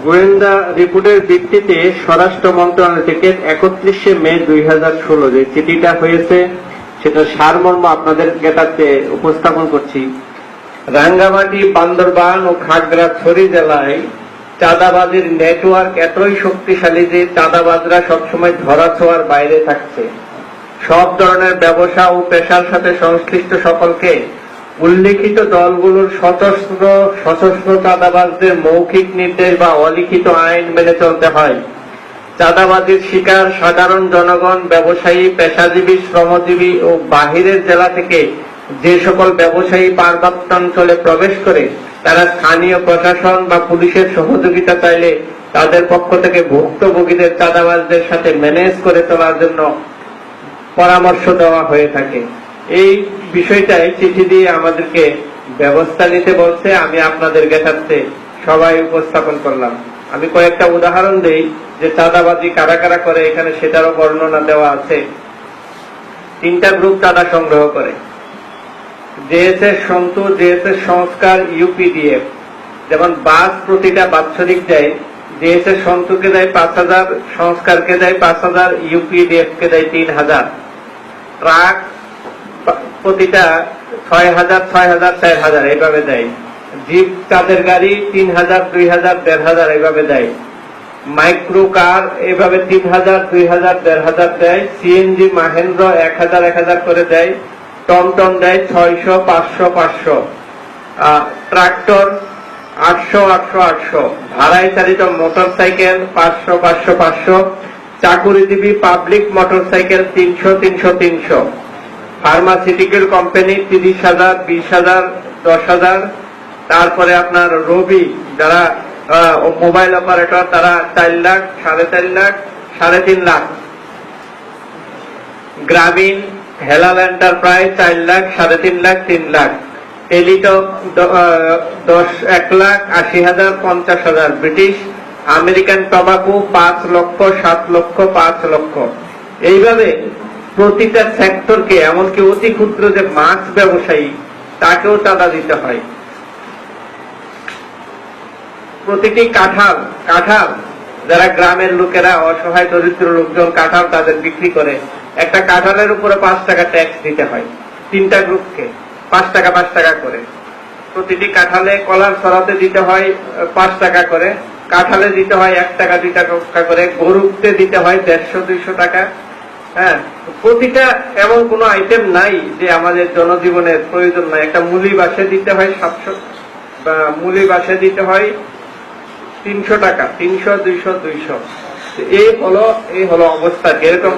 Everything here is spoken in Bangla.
গোয়েন্দা রিপোর্টের ভিত্তিতে স্বরাষ্ট্র মন্ত্রণালয় থেকে 31শে মে 2016 যে চিঠিটা হয়েছে সেটা সারমর্ম আপনাদের জ্ঞাতার্থে উপস্থাপন করছি। রাঙ্গামাটি, বান্দরবান ও খাগড়াছড়ি জেলায় চাঁদাবাজির নেটওয়ার্ক এতই শক্তিশালী যে চাঁদাবাজরা সবসময় ধরাছোঁয়ার বাইরে থাকছে। সব ধরনের ব্যবসা ও পেশার সাথে সংশ্লিষ্ট সকলকে উল্লেখিত দলগুলোর সশস্ত্র চাঁদাবাজদের মৌখিক নির্দেশ বা অলিখিত আইন মেনে চলতে হয়। চাঁদাবাজির শিকার সাধারণ জনগণ, ব্যবসায়ী, পেশাজীবী, শ্রমজীবী ও বাহিরের জেলা থেকে যে সকল ব্যবসায়ী পার্বত্য অঞ্চলে প্রবেশ করে তারা স্থানীয় প্রশাসন বা পুলিশের সহযোগিতা চাইলে তাদের পক্ষ থেকে ভুক্তভোগীদের চাঁদাবাজদের সাথে ম্যানেজ করে তোলার জন্য পরামর্শ দেওয়া হয়ে থাকে। এই বিষয়টাই চিঠি দিয়ে আমাদেরকে ব্যবস্থা নিতে বলছে। আমি আপনাদের জ্ঞাতার্থে সবাই উপস্থাপন করলাম। আমি কয়েকটা উদাহরণ দেই যে চাঁদাবাজি কারা কারা করে, এখানে সেটারও বর্ণনা দেওয়া আছে। 3টা গ্রুপ চাঁদা সংগ্রহ করে। জেএসএস সন্তু, জেএসএস সংস্কার, ইউপিডিএফ। যেমন বাস প্রতিটা বাৎসরিক দেয়, জেএসএস সন্তুকে দেয় 5,000, সংস্কারকে দেয় 5,000, ইউপিডিএফ কে দেয় 3,000। ট্রাক প্রতিটা 6,000, 6,000, 4,000 এইভাবে দেয়। জিপ চাঁদের গাড়ি 3,000, 2,000, 1,500 এইভাবে দেয়। মাইক্রো কার এইভাবে 3,000, 2,000, 1,500 দেয়। সিএনজি মাহেন্দ্র 1,000, 1,000 করে দেয়। টমটম দেয় 600, 500, 500। ট্রাক্টর 800, 800, 800। ভাড়ায় চালিত মোটর সাইকেল 500, 500, 500। চাকুরিজীবী public motorcycle 300, 300, 300। Pharmaceutical company 30,000, 20,000, 10,000। তারপরে আপনার রবি যারা মোবাইল অপারেটর তারা 4 লাখ, 4.5 লাখ, 3.5 লাখ। গ্রামীণ Helal enterprise 4 lakh, 3.5 lakh, 3 lakh. Teletalk 1,80,000, 50,000। British American tobacco 5 লক্ষ, 7 লক্ষ, 5 লক্ষ। এইভাবে প্রতিটা সেক্টরকে, এমনকি অতি ক্ষুদ্র যে মাছ ব্যবসায়ী তাকেও চাঁদা দিতে হয়। প্রতিটি কাঁঠাল যারা গ্রামের লোকেরা, অসহায় দরিদ্র লোকজন কাঁঠাল তাদের বিক্রি করে, একটা কাঁঠালের উপরে 5 টাকা ট্যাক্স দিতে হয়। 3টা গ্রুপকে 5 টাকা 5 টাকা করে। প্রতিটি কাঁঠালে, কলার ছড়াতে দিতে হয় 5 টাকা করে। কাঁঠালে দিতে হয় 1 টাকা 2 টাকা করে। গরুতে দিতে হয় 150-200 টাকা। হ্যাঁ, প্রতিটা এমন কোন আইটেম নাই যে আমাদের জনজীবনের প্রয়োজন নাই। একটা মুলি বাসে দিতে হয় 700, বা মুলি বাসে দিতে হয় 300 টাকা। 300, 200, 200। এই হলো অবস্থা। এরকম